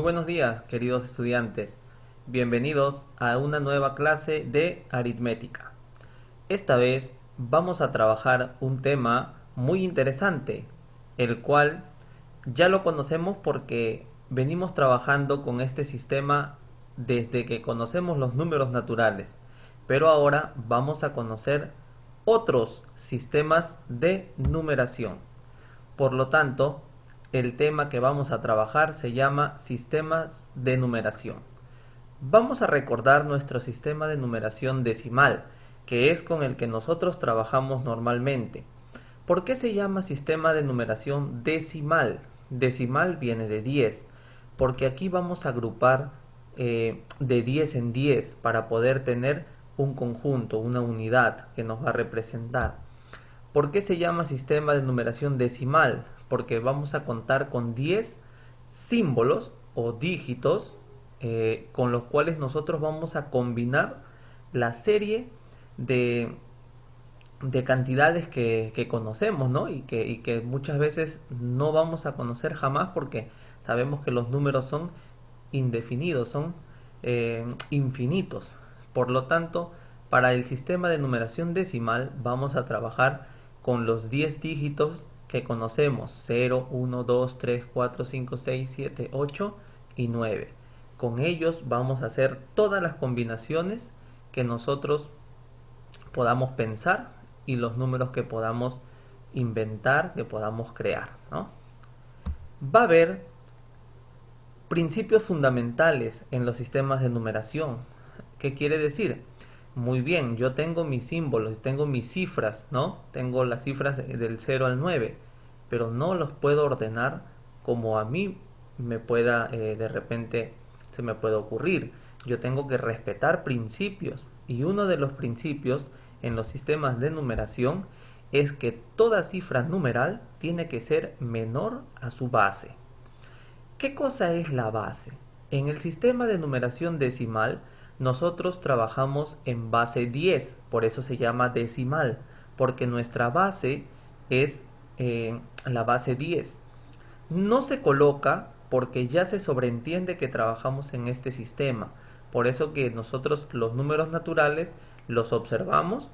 Muy buenos días, queridos estudiantes. Bienvenidos a una nueva clase de aritmética. Esta vez vamos a trabajar un tema muy interesante, el cual ya lo conocemos porque venimos trabajando con este sistema desde que conocemos los números naturales, pero ahora vamos a conocer otros sistemas de numeración. Por lo tanto, el tema que vamos a trabajar se llama sistemas de numeración. Vamos a recordar nuestro sistema de numeración decimal, que es con el que nosotros trabajamos normalmente. ¿Por qué se llama sistema de numeración decimal? Decimal viene de 10, porque aquí vamos a agrupar de 10 en 10 para poder tener un conjunto, una unidad que nos va a representar. ¿Por qué se llama sistema de numeración decimal? Porque vamos a contar con 10 símbolos o dígitos con los cuales nosotros vamos a combinar la serie de, de cantidades que conocemos, ¿no? Y que muchas veces no vamos a conocer jamás porque sabemos que los números son indefinidos, son infinitos. Por lo tanto, para el sistema de numeración decimal vamos a trabajar con los 10 dígitos que conocemos: 0, 1, 2, 3, 4, 5, 6, 7, 8 y 9. Con ellos vamos a hacer todas las combinaciones que nosotros podamos pensar y los números que podamos inventar, que podamos crear, ¿no? Va a haber principios fundamentales en los sistemas de numeración. ¿Qué quiere decir? Muy bien, yo tengo mis símbolos, tengo mis cifras, ¿no? Tengo las cifras del 0 al 9, pero no los puedo ordenar como a mí me pueda, de repente se me puede ocurrir. Yo tengo que respetar principios, y uno de los principios en los sistemas de numeración es que toda cifra numeral tiene que ser menor a su base. ¿Qué cosa es la base? En el sistema de numeración decimal, nosotros trabajamos en base 10, por eso se llama decimal, porque nuestra base es la base 10. No se coloca porque ya se sobreentiende que trabajamos en este sistema. Por eso que nosotros los números naturales los observamos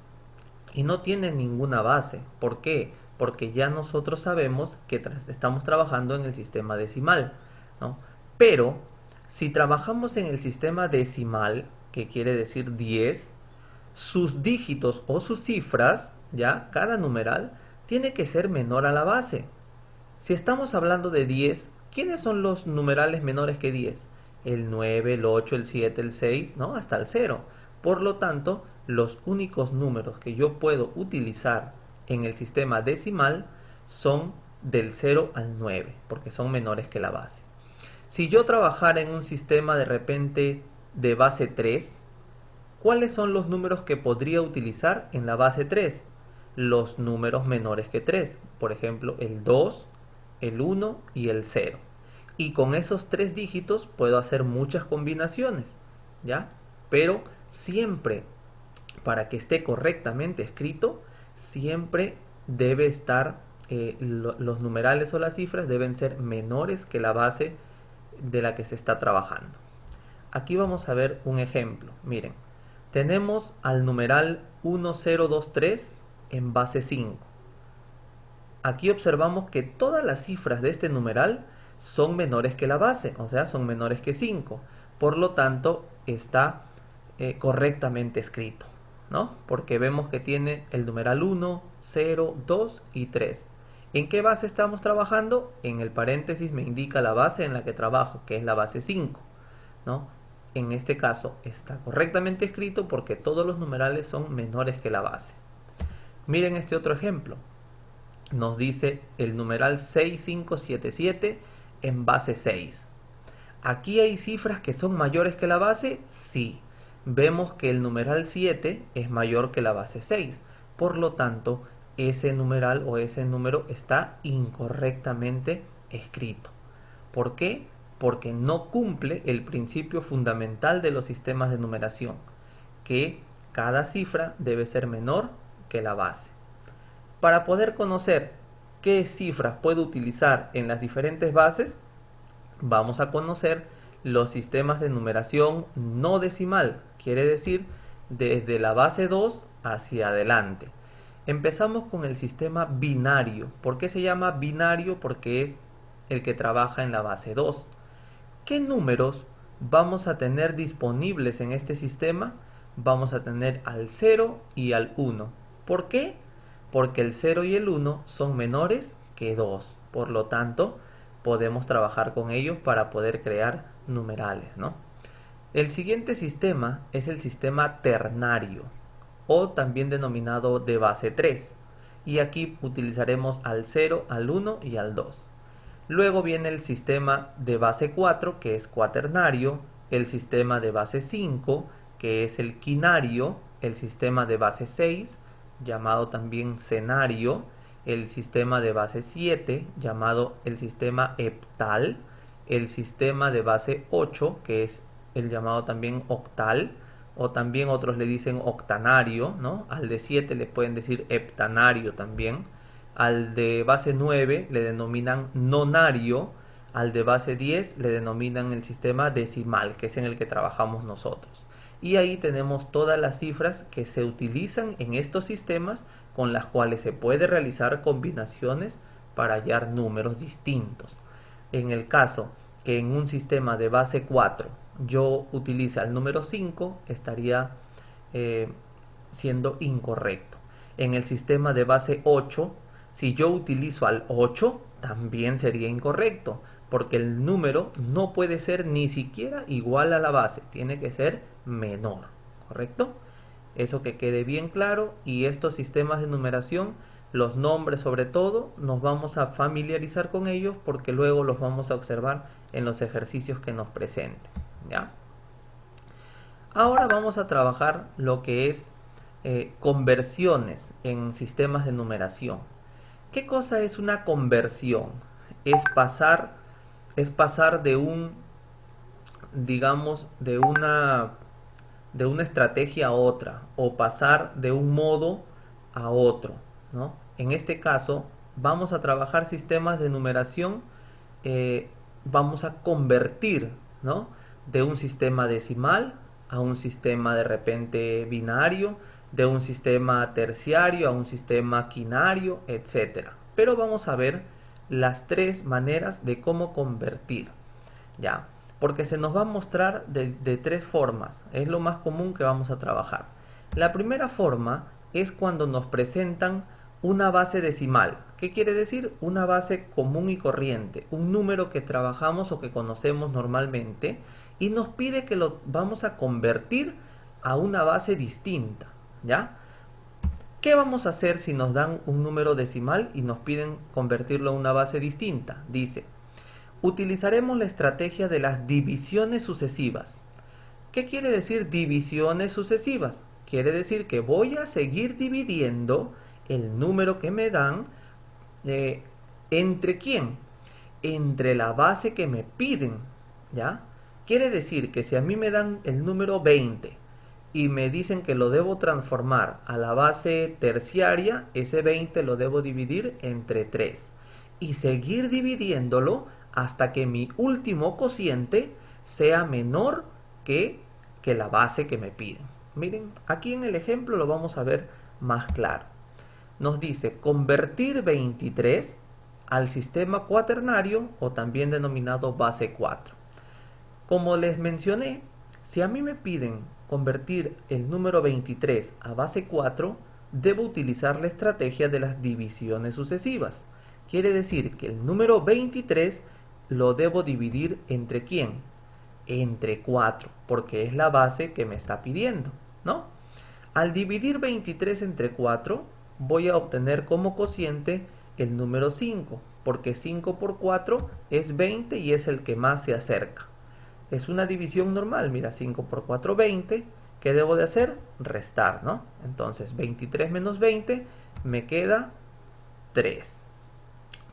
y no tienen ninguna base. ¿Por qué? Porque ya nosotros sabemos que estamos trabajando en el sistema decimal, ¿no? Pero si trabajamos en el sistema decimal, que quiere decir 10, sus dígitos o sus cifras, ya cada numeral, tiene que ser menor a la base. Si estamos hablando de 10, ¿quiénes son los numerales menores que 10? El 9, el 8, el 7, el 6, ¿no? Hasta el 0. Por lo tanto, los únicos números que yo puedo utilizar en el sistema decimal son del 0 al 9, porque son menores que la base. Si yo trabajara en un sistema de repente de base 3, ¿cuáles son los números que podría utilizar en la base 3? Los números menores que 3, por ejemplo el 2, el 1 y el 0. Y con esos tres dígitos puedo hacer muchas combinaciones, ¿ya? Pero siempre, para que esté correctamente escrito, siempre debe estar, los numerales o las cifras deben ser menores que la base de la que se está trabajando. Aquí vamos a ver un ejemplo. Miren, tenemos al numeral 1023 en base 5. Aquí observamos que todas las cifras de este numeral son menores que la base, o sea, son menores que 5. Por lo tanto, está correctamente escrito, ¿no? Porque vemos que tiene el numeral 1, 0, 2 y 3. ¿En qué base estamos trabajando? En el paréntesis me indica la base en la que trabajo, que es la base 5, ¿no? En este caso está correctamente escrito porque todos los numerales son menores que la base. Miren este otro ejemplo. Nos dice el numeral 6577 en base 6. ¿Aquí hay cifras que son mayores que la base? Sí. Vemos que el numeral 7 es mayor que la base 6. Por lo tanto, ese numeral o ese número está incorrectamente escrito. ¿Por qué? Porque no cumple el principio fundamental de los sistemas de numeración, que cada cifra debe ser menor que la base. Para poder conocer qué cifras puedo utilizar en las diferentes bases, vamos a conocer los sistemas de numeración no decimal, quiere decir desde la base 2 hacia adelante. Empezamos con el sistema binario. ¿Por qué se llama binario? Porque es el que trabaja en la base 2. ¿Qué números vamos a tener disponibles en este sistema? Vamos a tener al 0 y al 1. ¿Por qué? Porque el 0 y el 1 son menores que 2. Por lo tanto, podemos trabajar con ellos para poder crear numerales, ¿no? El siguiente sistema es el sistema ternario, o también denominado de base 3. Y aquí utilizaremos al 0, al 1 y al 2. Luego viene el sistema de base 4, que es cuaternario, el sistema de base 5, que es el quinario, el sistema de base 6, llamado también senario, el sistema de base 7, llamado el sistema heptal, el sistema de base 8, que es el llamado también octal, o también otros le dicen octanario, ¿no? Al de 7 le pueden decir heptanario también. Al de base 9 le denominan nonario, al de base 10 le denominan el sistema decimal, que es en el que trabajamos nosotros. Y ahí tenemos todas las cifras que se utilizan en estos sistemas con las cuales se puede realizar combinaciones para hallar números distintos. En el caso que en un sistema de base 4 yo utilice el número 5, estaría siendo incorrecto. En el sistema de base 8, si yo utilizo al 8, también sería incorrecto, porque el número no puede ser ni siquiera igual a la base, tiene que ser menor, ¿correcto? Eso que quede bien claro. Y estos sistemas de numeración, los nombres sobre todo, nos vamos a familiarizar con ellos porque luego los vamos a observar en los ejercicios que nos presenten, ¿ya? Ahora vamos a trabajar lo que es conversiones en sistemas de numeración. ¿Qué cosa es una conversión? Es pasar de un, digamos, de una estrategia a otra, o pasar de un modo a otro, ¿no? En este caso, vamos a trabajar sistemas de numeración, vamos a convertir, ¿no? De un sistema decimal a un sistema de repente binario, de un sistema terciario a un sistema quinario, etcétera. Pero vamos a ver las tres maneras de cómo convertir, ¿ya? Porque se nos va a mostrar de tres formas. Es lo más común que vamos a trabajar. La primera forma es cuando nos presentan una base decimal. ¿Qué quiere decir? Una base común y corriente, un número que trabajamos o que conocemos normalmente, y nos pide que lo vamos a convertir a una base distinta, ¿ya? ¿Qué vamos a hacer si nos dan un número decimal y nos piden convertirlo a una base distinta? Dice: utilizaremos la estrategia de las divisiones sucesivas. ¿Qué quiere decir divisiones sucesivas? Quiere decir que voy a seguir dividiendo el número que me dan, ¿entre quién? Entre la base que me piden, ¿ya? Quiere decir que si a mí me dan el número 20 y me dicen que lo debo transformar a la base terciaria, ese 20 lo debo dividir entre 3 y seguir dividiéndolo hasta que mi último cociente sea menor que la base que me piden. Miren, aquí en el ejemplo lo vamos a ver más claro. Nos dice convertir 23 al sistema cuaternario, o también denominado base 4. Como les mencioné, si a mí me piden convertir el número 23 a base 4, debo utilizar la estrategia de las divisiones sucesivas. Quiere decir que el número 23 lo debo dividir ¿entre quién? Entre 4, porque es la base que me está pidiendo, ¿no? Al dividir 23 entre 4, voy a obtener como cociente el número 5, porque 5 por 4 es 20 y es el que más se acerca. Es una división normal, mira, 5 por 4, 20. ¿Qué debo de hacer? Restar, ¿no? Entonces, 23 menos 20 me queda 3.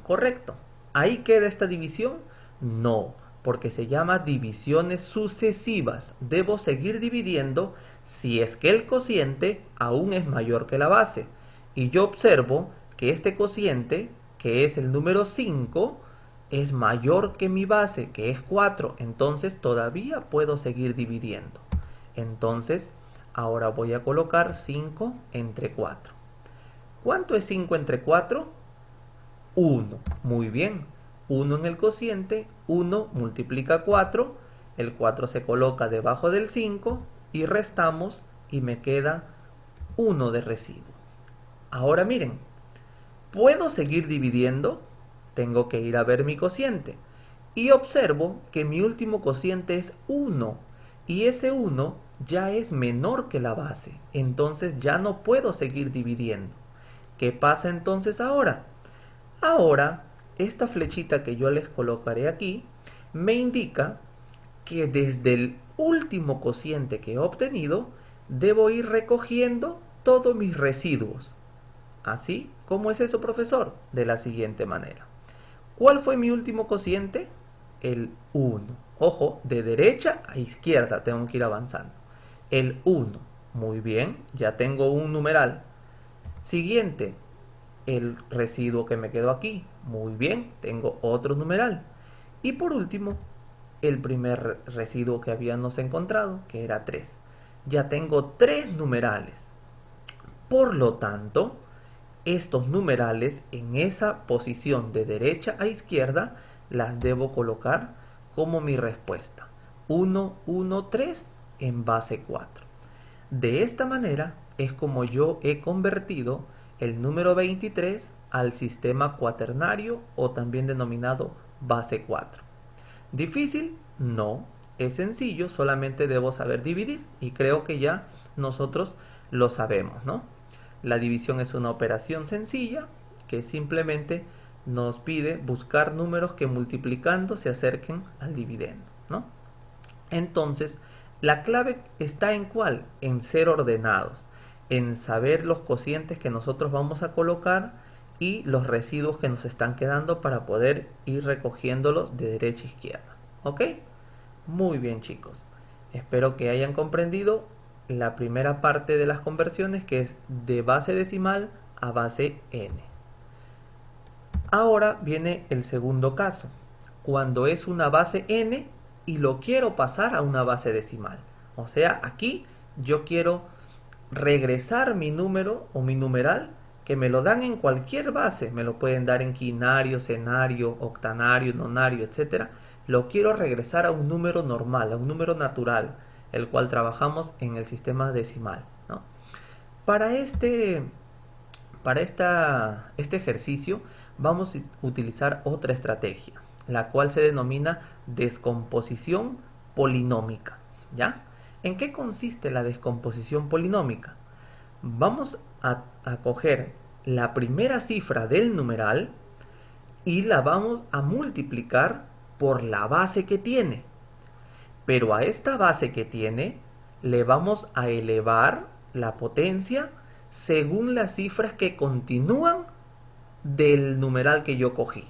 ¿Correcto? ¿Ahí queda esta división? No, porque se llama divisiones sucesivas. Debo seguir dividiendo si es que el cociente aún es mayor que la base. Y yo observo que este cociente, que es el número 5, es mayor que mi base, que es 4, entonces todavía puedo seguir dividiendo. Entonces, ahora voy a colocar 5 entre 4. ¿Cuánto es 5 entre 4? 1. Muy bien. 1 en el cociente, 1 multiplica 4, el 4 se coloca debajo del 5 y restamos y me queda 1 de residuo. Ahora miren, ¿puedo seguir dividiendo? Tengo que ir a ver mi cociente y observo que mi último cociente es 1 y ese 1 ya es menor que la base, entonces ya no puedo seguir dividiendo. ¿Qué pasa entonces ahora? Ahora, esta flechita que yo les colocaré aquí me indica que desde el último cociente que he obtenido debo ir recogiendo todos mis residuos. ¿Así? ¿Cómo es eso, profesor? De la siguiente manera. ¿Cuál fue mi último cociente? El 1. Ojo, de derecha a izquierda tengo que ir avanzando. El 1. Muy bien, ya tengo un numeral. Siguiente, el residuo que me quedó aquí. Muy bien, tengo otro numeral. Y por último, el primer residuo que habíamos encontrado, que era 3. Ya tengo 3 numerales. Por lo tanto, estos numerales en esa posición de derecha a izquierda las debo colocar como mi respuesta. 1, 1, 3 en base 4. De esta manera es como yo he convertido el número 23 al sistema cuaternario o también denominado base 4. ¿Difícil? No, es sencillo, solamente debo saber dividir y creo que ya nosotros lo sabemos, ¿no? La división es una operación sencilla que simplemente nos pide buscar números que multiplicando se acerquen al dividendo, ¿no? Entonces, la clave está en ¿cuál? En ser ordenados, en saber los cocientes que nosotros vamos a colocar y los residuos que nos están quedando para poder ir recogiéndolos de derecha a izquierda. ¿Ok? Muy bien, chicos. Espero que hayan comprendido la primera parte de las conversiones, que es de base decimal a base n. Ahora viene el segundo caso, cuando es una base n y lo quiero pasar a una base decimal. O sea, aquí yo quiero regresar mi número o mi numeral, que me lo dan en cualquier base, me lo pueden dar en quinario, cenario, octanario, nonario, etcétera. Lo quiero regresar a un número normal, a un número natural, el cual trabajamos en el sistema decimal, ¿no? Para este ejercicio vamos a utilizar otra estrategia, la cual se denomina descomposición polinómica, ¿ya? ¿En qué consiste la descomposición polinómica? Vamos a coger la primera cifra del numeral y la vamos a multiplicar por la base que tiene. Pero a esta base que tiene le vamos a elevar la potencia según las cifras que continúan del numeral que yo cogí.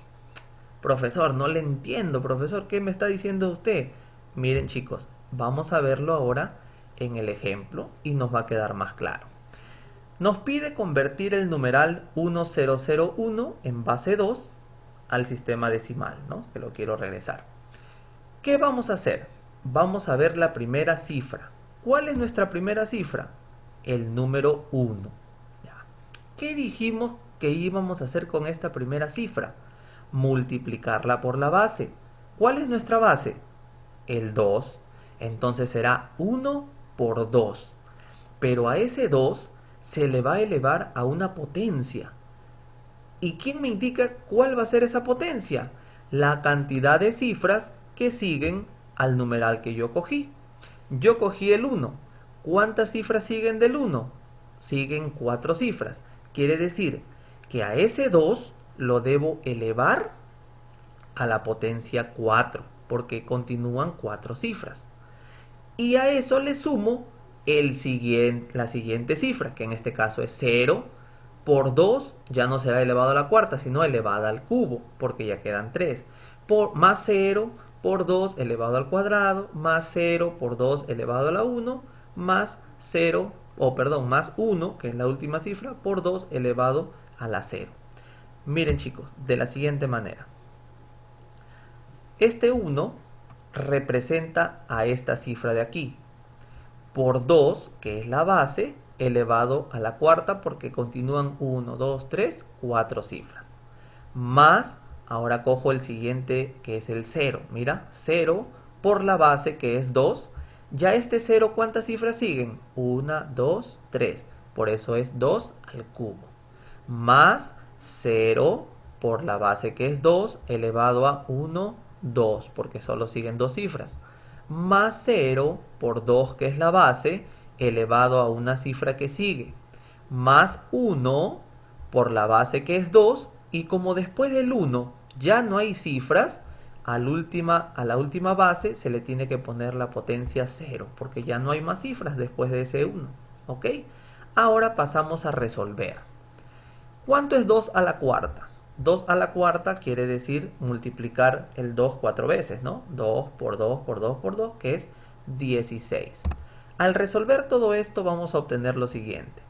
Profesor, no le entiendo. Profesor, ¿qué me está diciendo usted? Miren, chicos, vamos a verlo ahora en el ejemplo y nos va a quedar más claro. Nos pide convertir el numeral 1001 en base 2 al sistema decimal, ¿no? Que lo quiero regresar. ¿Qué vamos a hacer? Vamos a ver la primera cifra. ¿Cuál es nuestra primera cifra? El número 1. Ya. ¿Qué dijimos que íbamos a hacer con esta primera cifra? Multiplicarla por la base. ¿Cuál es nuestra base? El 2. Entonces será 1 por 2. Pero a ese 2 se le va a elevar a una potencia. ¿Y quién me indica cuál va a ser esa potencia? La cantidad de cifras que siguen al numeral que yo cogí. Yo cogí el 1. ¿Cuántas cifras siguen del 1? Siguen 4 cifras. Quiere decir que a ese 2 lo debo elevar a la potencia 4, porque continúan 4 cifras. Y a eso le sumo la siguiente cifra, que en este caso es 0 por 2, ya no será elevado a la cuarta, sino elevada al cubo, porque ya quedan 3. Más 0 por 2 elevado al cuadrado, más 0 por 2 elevado a la 1, más 0, más 1, que es la última cifra, por 2 elevado a la 0. Miren, chicos, de la siguiente manera. Este 1 representa a esta cifra de aquí, por 2, que es la base, elevado a la cuarta, porque continúan 1, 2, 3, 4 cifras. Más, ahora cojo el siguiente, que es el 0. Mira, 0 por la base, que es 2. Ya este 0, ¿cuántas cifras siguen? 1, 2, 3. Por eso es 2 al cubo. Más 0 por la base, que es 2, elevado a 1, 2, porque solo siguen dos cifras. Más 0 por 2, que es la base, elevado a una cifra que sigue. Más 1 por la base, que es 2, y como después del 1 ya no hay cifras, a la última base se le tiene que poner la potencia 0, porque ya no hay más cifras después de ese 1. ¿Ok? Ahora pasamos a resolver. ¿Cuánto es 2 a la cuarta? 2 a la cuarta quiere decir multiplicar el 2 4 veces, ¿no? 2 por 2 por 2 por 2, que es 16. Al resolver todo esto vamos a obtener lo siguiente.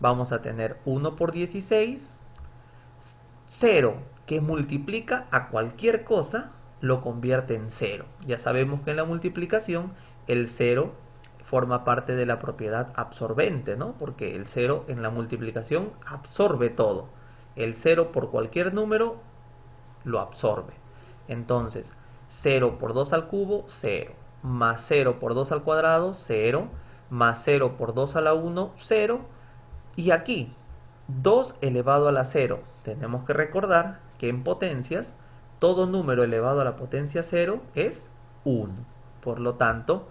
Vamos a tener 1 por 16, 0, que multiplica a cualquier cosa, lo convierte en 0. Ya sabemos que en la multiplicación el 0 forma parte de la propiedad absorbente, ¿no? Porque el 0 en la multiplicación absorbe todo. El 0 por cualquier número lo absorbe. Entonces, 0 por 2 al cubo, 0. Más 0 por 2 al cuadrado, 0. Más 0 por 2 a la 1, 0. Y aquí, 2 elevado a la 0. Tenemos que recordar que en potencias, todo número elevado a la potencia 0 es 1. Por lo tanto,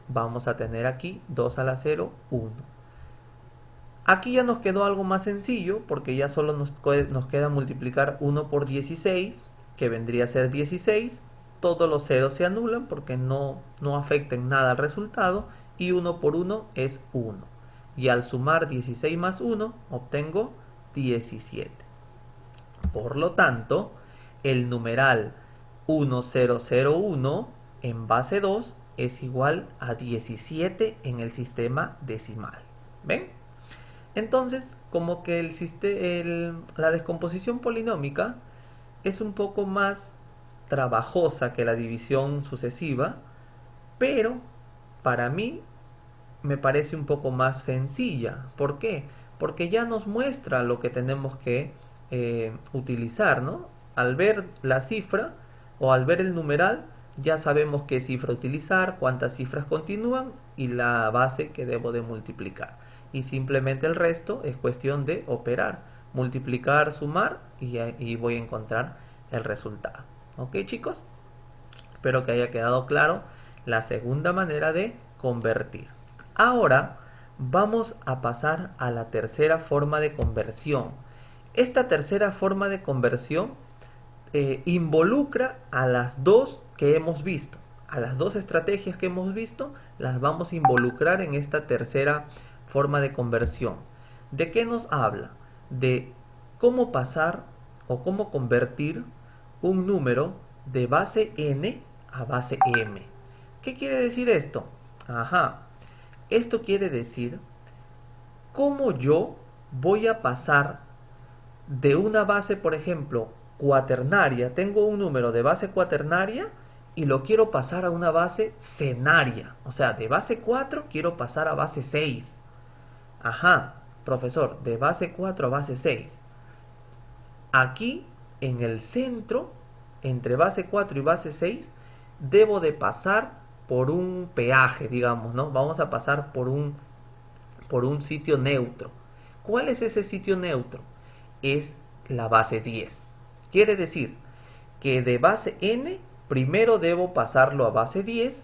vamos a tener aquí 2 a la 0, 1. Aquí ya nos quedó algo más sencillo, porque ya solo nos queda multiplicar 1 por 16, que vendría a ser 16. Todos los ceros se anulan porque no afecten nada al resultado, y 1 por 1 es 1. Y al sumar 16 más 1, obtengo 17. Por lo tanto, el numeral 1001 en base 2 es igual a 17 en el sistema decimal. ¿Ven? Entonces, como que la descomposición polinómica es un poco más trabajosa que la división sucesiva, pero para mí me parece un poco más sencilla. ¿Por qué? Porque ya nos muestra lo que tenemos que utilizar, ¿no? Al ver la cifra o al ver el numeral, ya sabemos qué cifra utilizar, cuántas cifras continúan y la base que debo de multiplicar. Y simplemente el resto es cuestión de operar, multiplicar, sumar y voy a encontrar el resultado. ¿Ok, chicos? Espero que haya quedado claro la segunda manera de convertir. Ahora vamos a pasar a la tercera forma de conversión. Esta tercera forma de conversión involucra a las dos que hemos visto. A las dos estrategias que hemos visto las vamos a involucrar en esta tercera forma de conversión. ¿De qué nos habla? De cómo pasar o cómo convertir un número de base n a base m. ¿Qué quiere decir esto? Ajá. Esto quiere decir cómo yo voy a pasar de una base, por ejemplo, cuaternaria. Tengo un número de base cuaternaria y lo quiero pasar a una base cenaria. O sea, de base 4 quiero pasar a base 6. Ajá, profesor, de base 4 a base 6. Aquí, en el centro, entre base 4 y base 6, debo de pasar por un peaje, digamos, ¿no? Vamos a pasar por un sitio neutro. ¿Cuál es ese sitio neutro? Es la base 10. Quiere decir que de base n primero debo pasarlo a base 10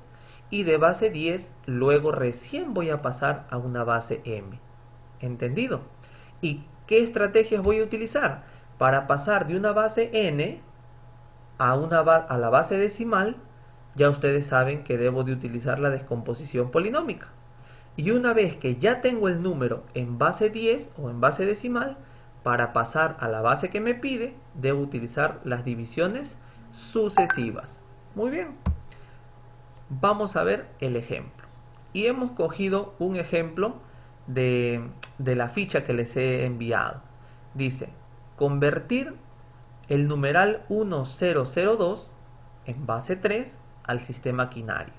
y de base 10 luego recién voy a pasar a una base m. ¿Entendido? ¿Y qué estrategias voy a utilizar? Para pasar de una base n a la base decimal, ya ustedes saben que debo de utilizar la descomposición polinómica. Y una vez que ya tengo el número en base 10 o en base decimal, para pasar a la base que me pide, debo utilizar las divisiones sucesivas. Muy bien, vamos a ver el ejemplo. Y hemos cogido un ejemplo de la ficha que les he enviado. Dice, convertir el numeral 1002 en base 3 al sistema quinario.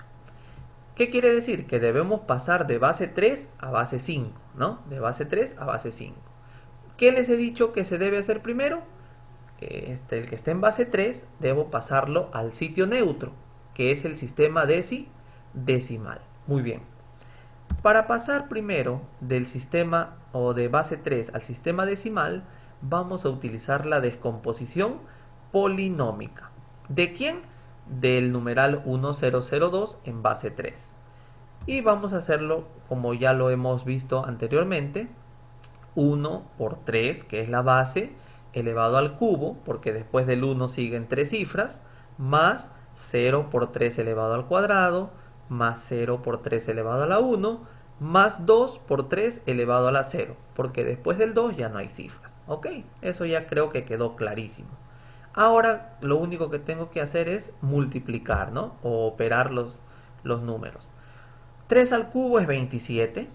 ¿Qué quiere decir? Que debemos pasar de base 3 a base 5, ¿no? De base 3 a base 5. ¿Qué les he dicho que se debe hacer primero? El que esté en base 3, debo pasarlo al sitio neutro, que es el sistema decimal. Muy bien. Para pasar primero del sistema o de base 3 al sistema decimal, vamos a utilizar la descomposición polinómica. ¿De quién? Del numeral 1002 en base 3. Y vamos a hacerlo como ya lo hemos visto anteriormente. 1 por 3, que es la base, elevado al cubo, porque después del 1 siguen 3 cifras, más 0 por 3 elevado al cuadrado, más 0 por 3 elevado a la 1, más 2 por 3 elevado a la 0, porque después del 2 ya no hay cifras. ¿Ok? Eso ya creo que quedó clarísimo. Ahora lo único que tengo que hacer es multiplicar, ¿no? O operar los números. 3 al cubo es 27.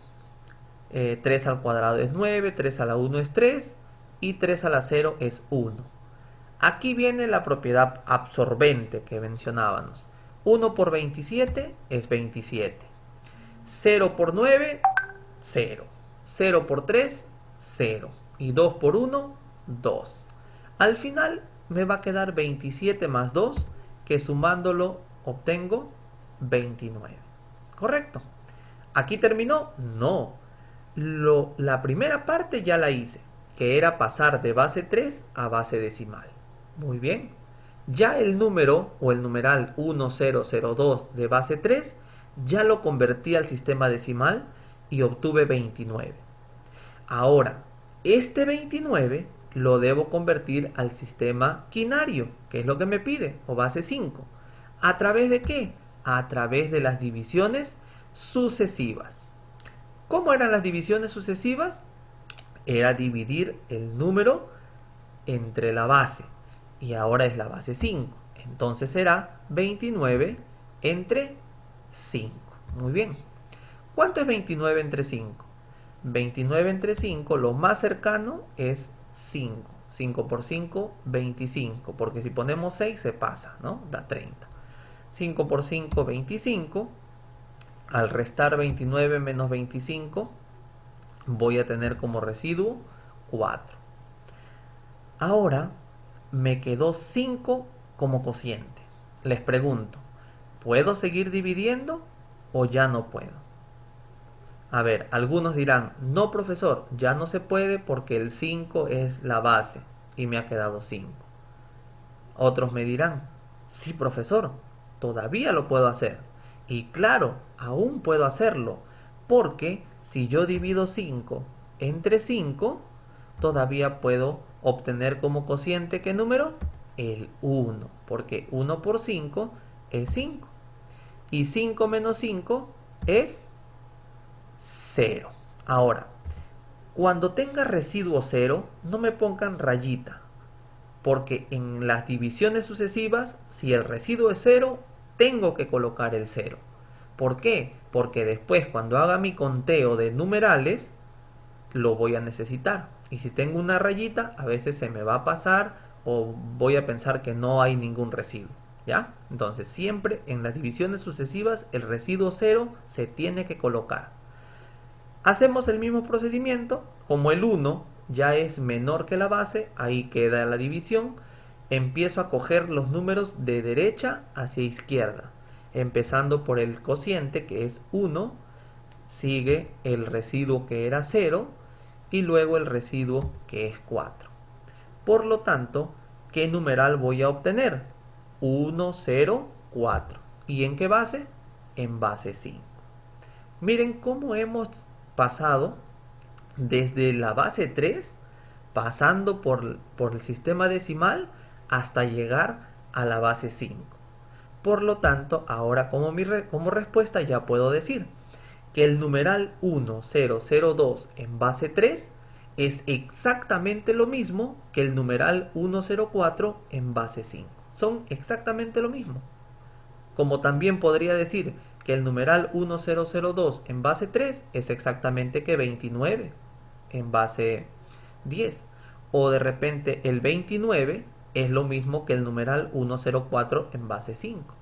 3 al cuadrado es 9, 3 a la 1 es 3 y 3 a la 0 es 1. Aquí viene la propiedad absorbente que mencionábamos. 1 por 27 es 27. 0 por 9, 0. 0 por 3, 0. Y 2 por 1, 2. Al final me va a quedar 27 más 2, que sumándolo obtengo 29. ¿Correcto? ¿Aquí terminó? No. La primera parte ya la hice, que era pasar de base 3 a base decimal. Muy bien. Ya el número o el numeral 1002 de base 3 ya lo convertí al sistema decimal y obtuve 29. Ahora, este 29 lo debo convertir al sistema quinario, que es lo que me pide, o base 5. ¿A través de qué? A través de las divisiones sucesivas. ¿Cómo eran las divisiones sucesivas? Era dividir el número entre la base. Y ahora es la base 5. Entonces será 29 entre 5. Muy bien. ¿Cuánto es 29 entre 5? 29 entre 5, lo más cercano es 5. 5 por 5, 25. Porque si ponemos 6 se pasa, ¿no? Da 30. 5 por 5, 25. Al restar 29 menos 25, voy a tener como residuo 4. Ahora me quedó 5 como cociente. Les pregunto, ¿puedo seguir dividiendo o ya no puedo? A ver, algunos dirán, no profesor, ya no se puede porque el 5 es la base y me ha quedado 5. Otros me dirán, sí profesor, todavía lo puedo hacer. Y claro, aún puedo hacerlo, porque si yo divido 5 entre 5, todavía puedo obtener como cociente, ¿qué número? El 1, porque 1 por 5 es 5. Y 5 menos 5 es 0. Ahora, cuando tenga residuo 0, no me pongan rayita, porque en las divisiones sucesivas, si el residuo es 0, tengo que colocar el 0. ¿Por qué? Porque después cuando haga mi conteo de numerales, lo voy a necesitar. Y si tengo una rayita, a veces se me va a pasar o voy a pensar que no hay ningún residuo. ¿Ya? Entonces siempre en las divisiones sucesivas el residuo 0 se tiene que colocar. Hacemos el mismo procedimiento, como el 1 ya es menor que la base, ahí queda la división, empiezo a coger los números de derecha hacia izquierda, empezando por el cociente que es 1, sigue el residuo que era 0 y luego el residuo que es 4. Por lo tanto, ¿qué numeral voy a obtener? 1, 0, 4. ¿Y en qué base? En base 5. Miren cómo hemos pasado desde la base 3, pasando por el sistema decimal, hasta llegar a la base 5. Por lo tanto, ahora como respuesta ya puedo decir que el numeral 1002 en base 3 es exactamente lo mismo que el numeral 104 en base 5. Son exactamente lo mismo. Como también podría decir que el numeral 1002 en base 3 es exactamente que 29 en base 10. O de repente el 29 es lo mismo que el numeral 104 en base 5.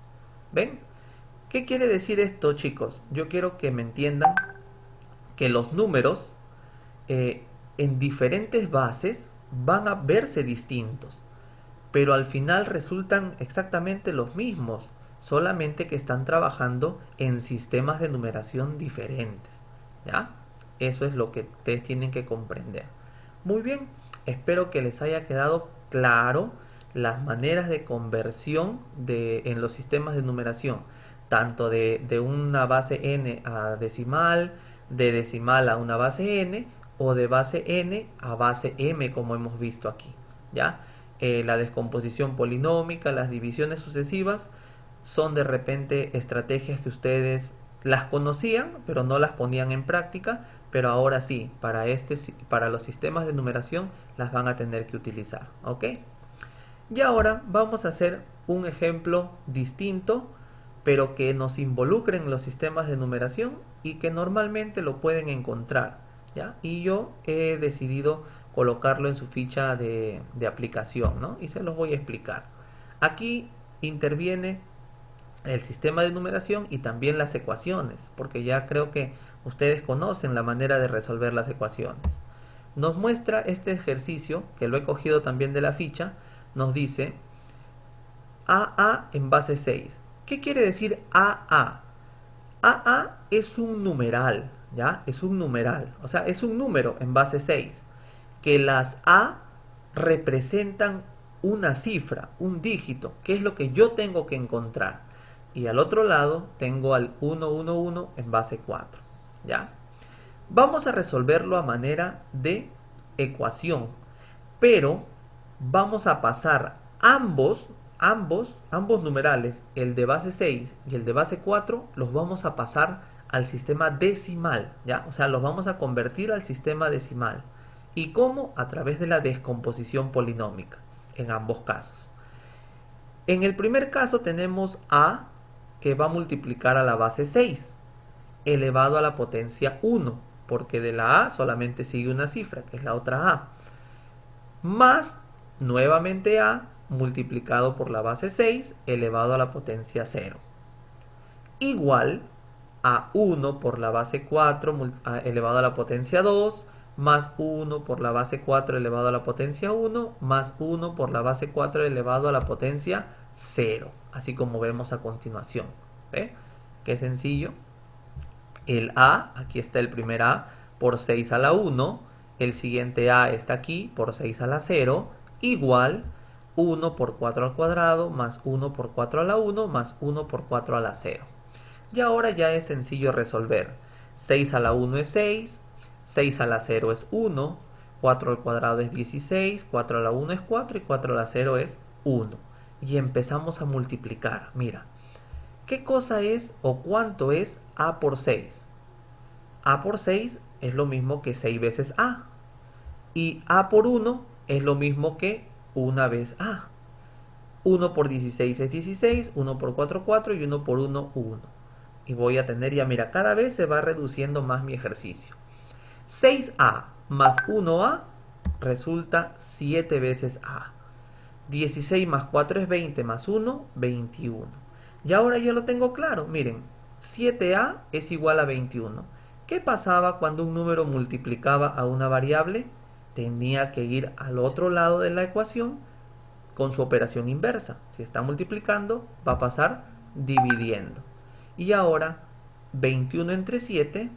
¿Ven? ¿Qué quiere decir esto, chicos? Yo quiero que me entiendan que los números en diferentes bases van a verse distintos, pero al final resultan exactamente los mismos, solamente que están trabajando en sistemas de numeración diferentes. ¿Ya? Eso es lo que ustedes tienen que comprender. Muy bien, espero que les haya quedado claro las maneras de conversión en los sistemas de numeración, tanto de una base n a decimal, de decimal a una base n, o de base n a base m, como hemos visto aquí. ¿Ya? La descomposición polinómica, las divisiones sucesivas, son de repente estrategias que ustedes las conocían, pero no las ponían en práctica, pero ahora sí, para los sistemas de numeración las van a tener que utilizar. ¿Ok? Y ahora vamos a hacer un ejemplo distinto, pero que nos involucre en los sistemas de numeración y que normalmente lo pueden encontrar. ¿Ya? Y yo he decidido colocarlo en su ficha de aplicación, ¿no? Y se los voy a explicar. Aquí interviene el sistema de numeración y también las ecuaciones, porque ya creo que ustedes conocen la manera de resolver las ecuaciones. Nos muestra este ejercicio, que lo he cogido también de la ficha, nos dice AA en base 6. ¿Qué quiere decir AA? AA es un numeral, ¿ya? Es un numeral, o sea, es un número en base 6, que las A representan una cifra, un dígito, que es lo que yo tengo que encontrar. Y al otro lado tengo al 111 en base 4, ¿ya? Vamos a resolverlo a manera de ecuación, pero vamos a pasar ambos numerales, el de base 6 y el de base 4, los vamos a pasar al sistema decimal, ¿ya? O sea, los vamos a convertir al sistema decimal. ¿Y cómo? A través de la descomposición polinómica, en ambos casos. En el primer caso tenemos A, que va a multiplicar a la base 6, elevado a la potencia 1, porque de la A solamente sigue una cifra, que es la otra A, más nuevamente A multiplicado por la base 6 elevado a la potencia 0, igual a 1 por la base 4 elevado a la potencia 2, más 1 por la base 4 elevado a la potencia 1, más 1 por la base 4 elevado a la potencia 0, así como vemos a continuación. ¿Ve? Qué sencillo. El A, aquí está el primer A, por 6 a la 1, el siguiente A está aquí por 6 a la 0, igual 1 por 4 al cuadrado, más 1 por 4 a la 1, más 1 por 4 a la 0. Y ahora ya es sencillo resolver. 6 a la 1 es 6, 6 a la 0 es 1, 4 al cuadrado es 16, 4 a la 1 es 4 y 4 a la 0 es 1. Y empezamos a multiplicar. Mira, ¿qué cosa es o cuánto es A por 6? A por 6 es lo mismo que 6 veces A. Y A por 1 es lo mismo que una vez A. 1 por 16 es 16, 1 por 4, 4 y 1 por 1, 1. Y voy a tener ya, mira, cada vez se va reduciendo más mi ejercicio. 6A más 1A resulta 7 veces A. 16 más 4 es 20, más 1, 21. Y ahora ya lo tengo claro, miren, 7A es igual a 21. ¿Qué pasaba cuando un número multiplicaba a una variable? Tenía que ir al otro lado de la ecuación con su operación inversa. Si está multiplicando, va a pasar dividiendo. Y ahora 21 entre 7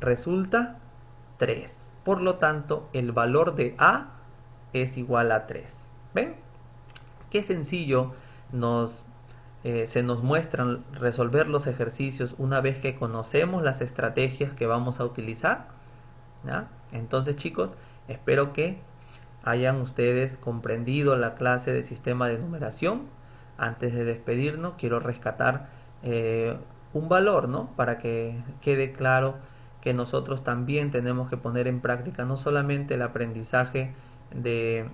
resulta 3. Por lo tanto, el valor de A es igual a 3. ¿Ven? Qué sencillo se nos muestran resolver los ejercicios una vez que conocemos las estrategias que vamos a utilizar. ¿Ya? Entonces, chicos, espero que hayan ustedes comprendido la clase de sistema de numeración. Antes de despedirnos, quiero rescatar un valor, ¿no? Para que quede claro que nosotros también tenemos que poner en práctica no solamente el aprendizaje de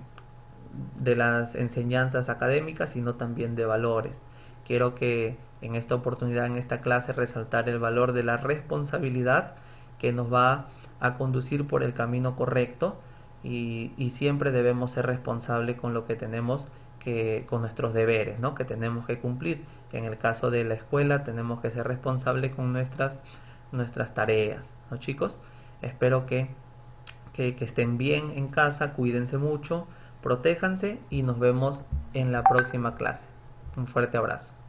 las enseñanzas académicas, sino también de valores. Quiero que en esta oportunidad, en esta clase, resaltar el valor de la responsabilidad que nos va a conducir por el camino correcto y siempre debemos ser responsables con lo que tenemos con nuestros deberes, ¿no? Que tenemos que cumplir. En el caso de la escuela tenemos que ser responsables con nuestras tareas, ¿no, chicos? Espero que estén bien en casa, cuídense mucho, protéjanse y nos vemos en la próxima clase. Un fuerte abrazo.